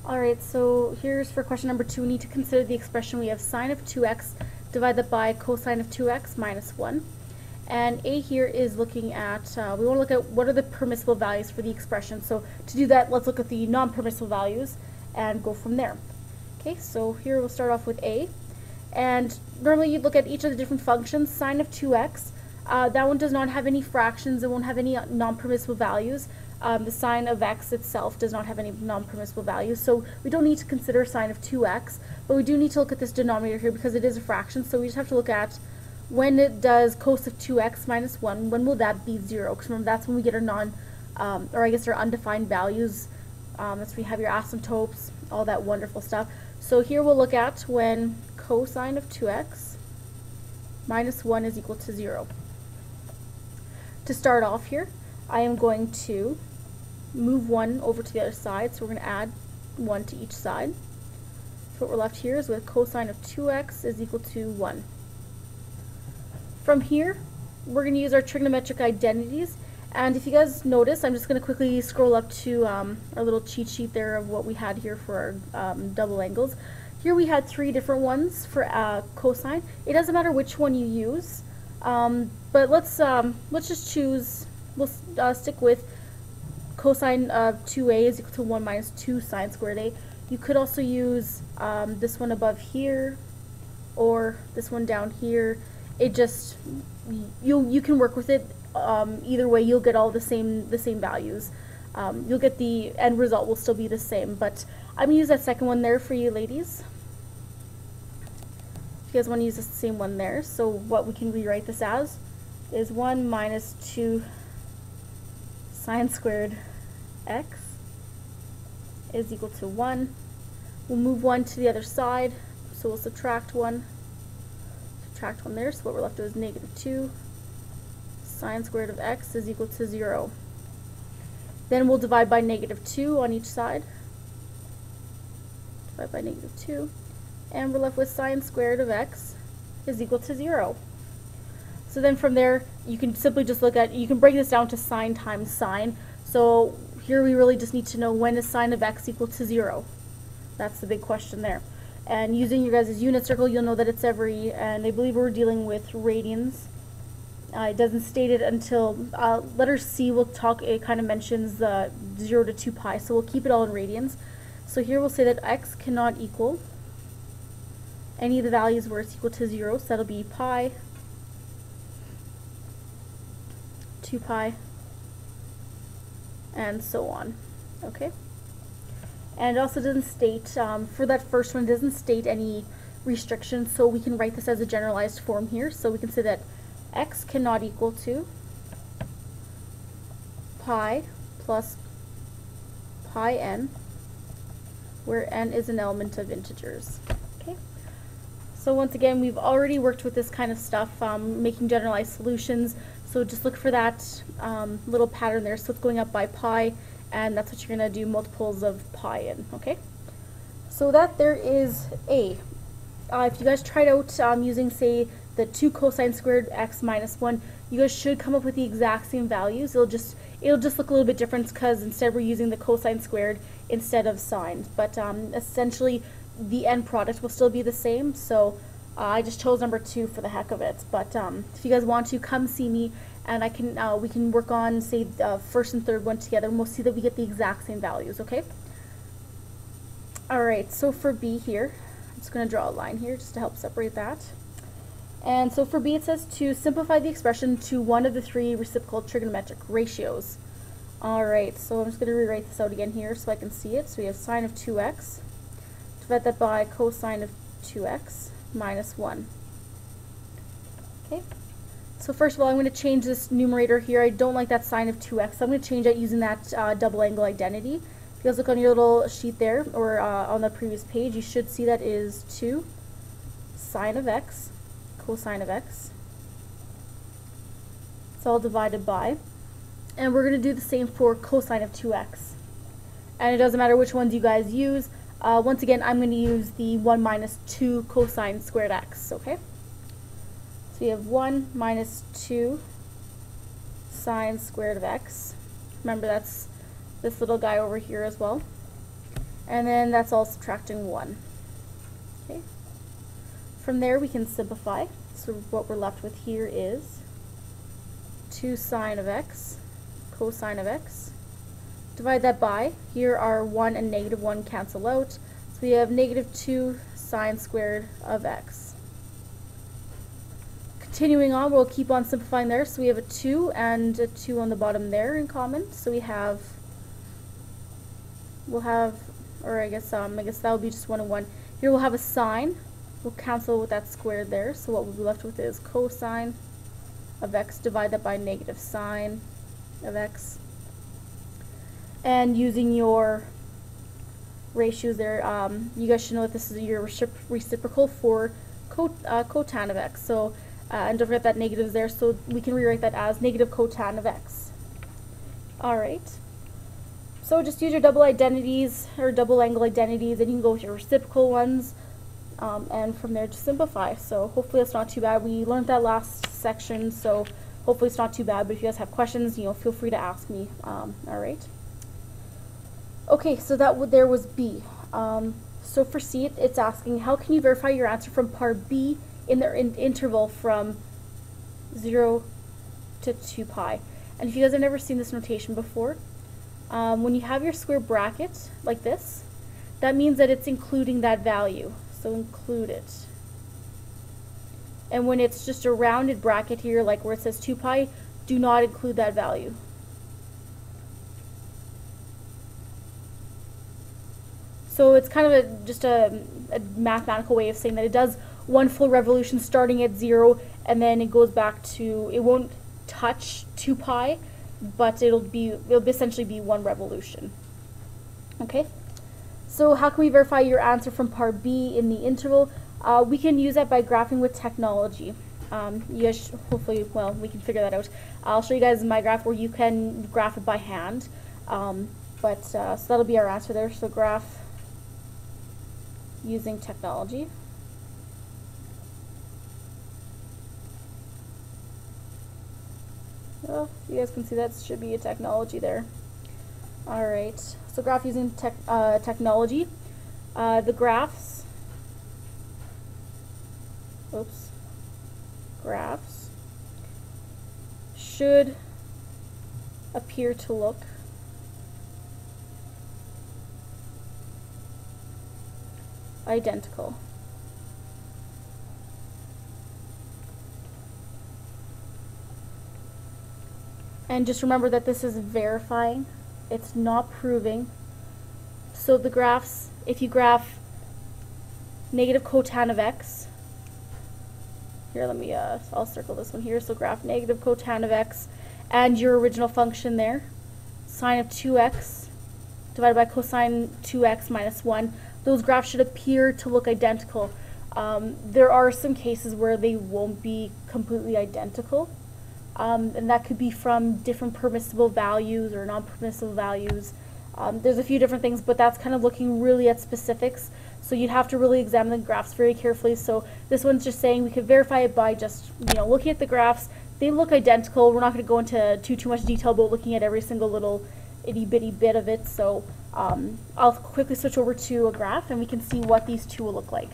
Alright, so here's for question number 2. We need to consider the expression we have sine of 2x divided by cosine of 2x minus 1. And A here is looking at, we want to look at what are the permissible values for the expression. So to do that, let's look at the non-permissible values and go from there. Okay, so here we'll start off with A. And normally you'd look at each of the different functions. Sine of 2x, that one does not have any fractions. It won't have any non-permissible values. The sine of x itself does not have any non-permissible values, so we don't need to consider sine of 2x, but we do need to look at this denominator here because it is a fraction, so we just have to look at when it does cos of 2x minus 1, when will that be 0? Because remember, that's when we get our our undefined values. That's when we have your asymptotes, all that wonderful stuff. So here we'll look at when cosine of 2x minus 1 is equal to 0. To start off here, I am going to move 1 over to the other side, so we're going to add 1 to each side. So what we're left here is with cosine of 2x is equal to 1. From here, we're going to use our trigonometric identities, and if you guys notice, I'm just going to quickly scroll up to our little cheat sheet there of what we had here for our double angles. Here we had 3 different ones for cosine. It doesn't matter which one you use, but let's just choose. We'll stick with cosine of 2a is equal to 1 minus 2 sine squared a. You could also use this one above here or this one down here. It just, you can work with it. Either way, you'll get all the same values. You'll get the end result will still be the same, but I'm going to use that second one there for you ladies. If you guys want to use the same one there, so what we can rewrite this as is 1 minus 2 sine squared x is equal to 1. We'll move 1 to the other side, so we'll subtract 1 there, so what we're left with is negative 2 sine squared of x is equal to 0. Then we'll divide by negative 2 on each side. Divide by negative 2, and we're left with sine squared of x is equal to 0. So then from there, you can simply just look at, you can break this down to sine times sine. So here we really just need to know when is sine of x equal to 0. That's the big question there. And using your guys' unit circle, you'll know that it's every, and I believe we're dealing with radians. It doesn't state it until letter C will talk, it kind of mentions 0 to 2 pi, so we'll keep it all in radians. So here we'll say that x cannot equal any of the values where it's equal to 0, so that'll be pi, 2 pi, and so on. Okay? And it also doesn't state, for that first one, it doesn't state any restrictions, so we can write this as a generalized form here. So we can say that x cannot equal to pi plus pi n, where n is an element of integers. Okay? So once again, we've already worked with this kind of stuff, making generalized solutions. So just look for that little pattern there. So it's going up by pi, and that's what you're going to do multiples of pi in, okay? So that there is A. If you guys tried out using, say, the 2 cosine squared x minus 1, you guys should come up with the exact same values. It'll just look a little bit different because instead we're using the cosine squared instead of sine. But essentially, the end product will still be the same. So I just chose number 2 for the heck of it. But if you guys want to, come see me, and we can work on, say, the first and third one together, and we'll see that we get the exact same values, okay? Alright, so for B here, I'm just going to draw a line here just to help separate that. And so for B, it says to simplify the expression to one of the 3 reciprocal trigonometric ratios. Alright, so I'm just going to rewrite this out again here so I can see it. So we have sine of 2x, divide that by cosine of 2x minus 1. Okay. So first of all, I'm going to change this numerator here. I don't like that sine of 2x, so I'm going to change that using that double angle identity. If you guys look on your little sheet there, or on the previous page, you should see that is 2 sine of x, cosine of x. It's all divided by. And we're going to do the same for cosine of 2x. And it doesn't matter which ones you guys use. Once again, I'm going to use the 1 minus 2 cosine squared x, okay? So we have 1 minus 2 sine squared of x. Remember, that's this little guy over here as well. And then that's all subtracting 1. Okay. From there we can simplify. So what we're left with here is 2 sine of x, cosine of x. Divide that by, here are 1 and negative 1 cancel out. So we have negative 2 sine squared of x. Continuing on, we'll keep on simplifying there. So we have a 2 and a 2 on the bottom there in common. So we'll have, or I guess that will be just 1 and 1. Here we'll have a sine. We'll cancel with that squared there. So what we'll be left with is cosine of x. Divide that by negative sine of x. And using your ratios there, you guys should know that this is your reciprocal for cotan of x. So, and don't forget that negative is there, so we can rewrite that as negative cotan of x. Alright. So just use your double identities, or double angle identities, and you can go with your reciprocal ones, and from there just simplify. So hopefully it's not too bad. We learned that last section, so hopefully it's not too bad, but if you guys have questions, feel free to ask me. Alright. Okay, so there was B. So for C, it's asking, how can you verify your answer from part B in the interval from 0 to 2 pi? And if you guys have never seen this notation before, when you have your square bracket like this, that means that it's including that value. So include it. And when it's just a rounded bracket here, like where it says 2 pi, do not include that value. So it's kind of just a mathematical way of saying that it does one full revolution starting at 0, and then it goes back to, it won't touch 2 pi, but it'll essentially be one revolution. Okay? So how can we verify your answer from part B in the interval? We can use that by graphing with technology. You guys hopefully, well, we can figure that out. I'll show you guys my graph where you can graph it by hand. So that'll be our answer there. So graph using technology. Well, you guys can see that should be a technology there. Alright, so graph using technology. The graphs should appear to look identical. And just remember that this is verifying, it's not proving. So the graphs, if you graph negative cotan of x, here let me, I'll circle this one here, so graph negative cotan of x, and your original function there, sine of 2x divided by cosine 2x minus 1, those graphs should appear to look identical. There are some cases where they won't be completely identical. And that could be from different permissible values or non-permissible values. There's a few different things, but that's kind of looking really at specifics. So you'd have to really examine the graphs very carefully. So this one's just saying we could verify it by just looking at the graphs. They look identical. We're not going to go into too much detail about looking at every single little itty bitty bit of it. So I'll quickly switch over to a graph and we can see what these two will look like.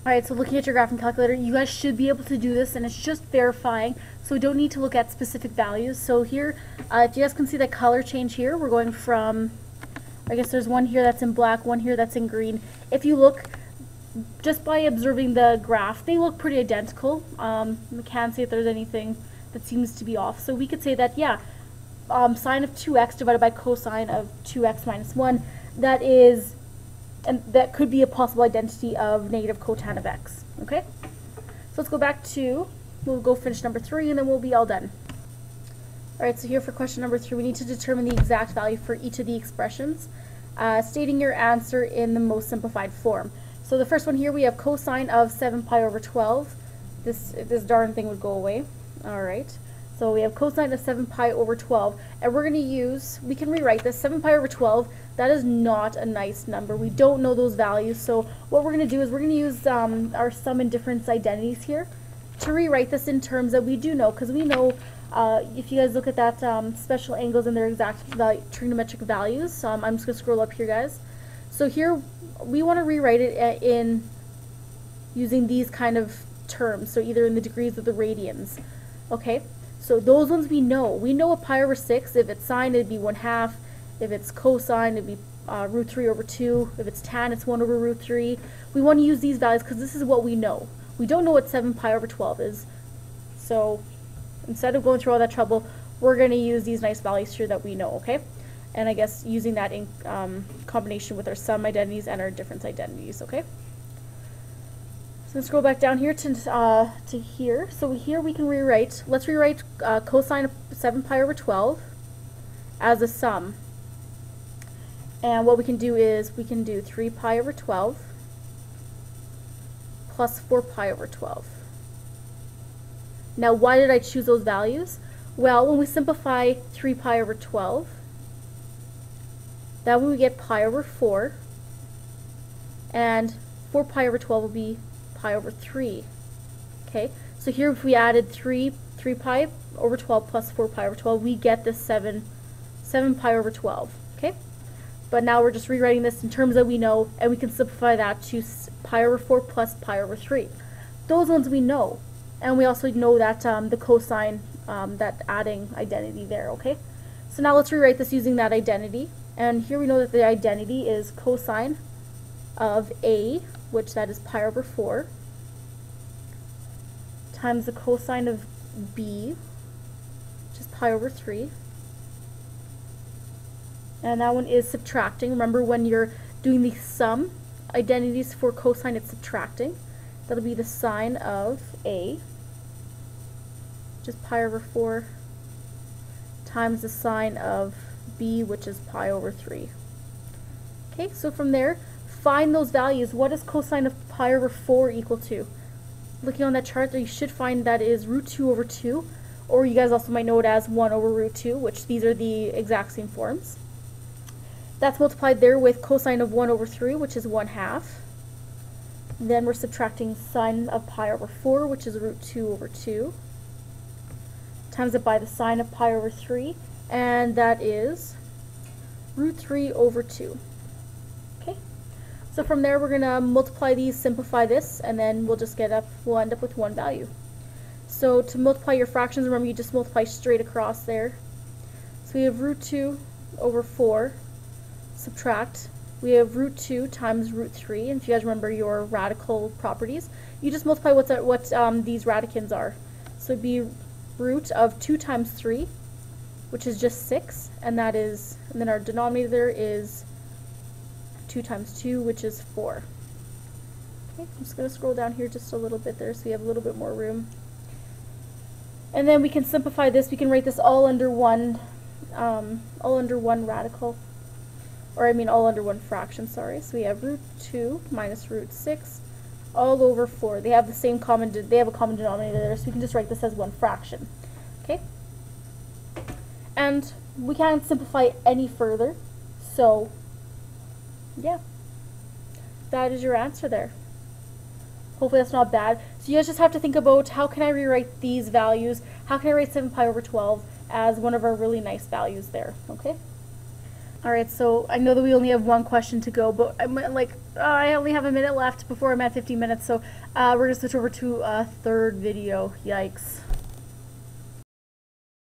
Alright, so looking at your graphing calculator, you guys should be able to do this, and it's just verifying, so we don't need to look at specific values. So here, if you guys can see the color change here, we're going from, I guess there's one here that's in black, one here that's in green. If you look, just by observing the graph, they look pretty identical. We can't see if there's anything that seems to be off. So we could say that, yeah, sine of 2x divided by cosine of 2x minus 1, that is, and that could be a possible identity of negative cotan of x. Okay? So let's go back to, we'll go finish number 3 and then we'll be all done. Alright, so here for question number 3, we need to determine the exact value for each of the expressions, stating your answer in the most simplified form. So the first one here, we have cosine of 7 pi over 12. This darn thing would go away. Alright. So we have cosine of 7 pi over 12, and we're going to use, we can rewrite this, 7 pi over 12, that is not a nice number. We don't know those values, so what we're going to do is we're going to use our sum and difference identities here to rewrite this in terms that we do know, because we know If you guys look at that special angles and their exact trigonometric values, I'm just going to scroll up here, guys. So here we want to rewrite it in using these kind of terms, so either in the degrees or the radians. Okay, so those ones we know. We know a pi over 6, if it's sine, it'd be 1/2. If it's cosine, it'd be root 3 over 2. If it's tan, it's 1 over root 3. We want to use these values because this is what we know. We don't know what 7 pi over 12 is. So instead of going through all that trouble, we're going to use these nice values here that we know, okay? And I guess using that in combination with our sum identities and our difference identities, okay? So let's scroll back down here to here. So here we can rewrite, let's rewrite cosine of 7 pi over 12 as a sum. And what we can do is we can do 3 pi over 12 plus 4 pi over 12. Now, why did I choose those values? Well, when we simplify 3 pi over 12, that way we get pi over 4, and 4 pi over 12 will be pi over 3. Okay, so here if we added 3 pi over 12 plus 4 pi over 12, we get this 7 pi over 12. Okay, but now we're just rewriting this in terms that we know, and we can simplify that to pi over 4 plus pi over 3. Those ones we know. And we also know that the cosine, that adding identity there, okay? So now let's rewrite this using that identity. And here we know that the identity is cosine of A, which that is pi over 4, times the cosine of B, which is pi over 3. And that one is subtracting. Remember, when you're doing the sum identities for cosine, it's subtracting. That'll be the sine of A, which is pi over 4, times the sine of B, which is pi over 3. Okay, so from there, find those values. What is cosine of pi over 4 equal to? Looking on that chart, you should find that is root 2 over 2, or you guys also might know it as 1 over root 2, which these are the exact same forms. That's multiplied there with cosine of 1 over 3, which is 1/2. Then we're subtracting sine of pi over 4, which is root 2 over 2, times it by the sine of pi over 3, and that is root 3 over 2. Okay, so from there we're going to multiply these, simplify this, and then we'll end up with one value. So to multiply your fractions, remember you just multiply straight across there. So we have root 2 over 4, subtract, we have root 2 times root 3, and if you guys remember your radical properties, you just multiply what these radicands are. So it'd be root of 2 times 3, which is just 6, and then our denominator is 2 times 2, which is 4. Okay, I'm just going to scroll down here just a little bit there so we have a little bit more room. And then we can simplify this. We can write this all under one radical. Or I mean all under one fraction, sorry. So we have root 2 minus root 6 all over 4. They have the same common denominator there, so we can just write this as one fraction. Okay? And we can't simplify any further. So yeah. That is your answer there. Hopefully that's not bad. So you guys just have to think about, how can I rewrite these values? How can I write 7 pi over 12 as one of our really nice values there? Okay? Alright, so I know that we only have one question to go, but I only have a minute left before I'm at 15 minutes, so we're going to switch over to a third video. Yikes.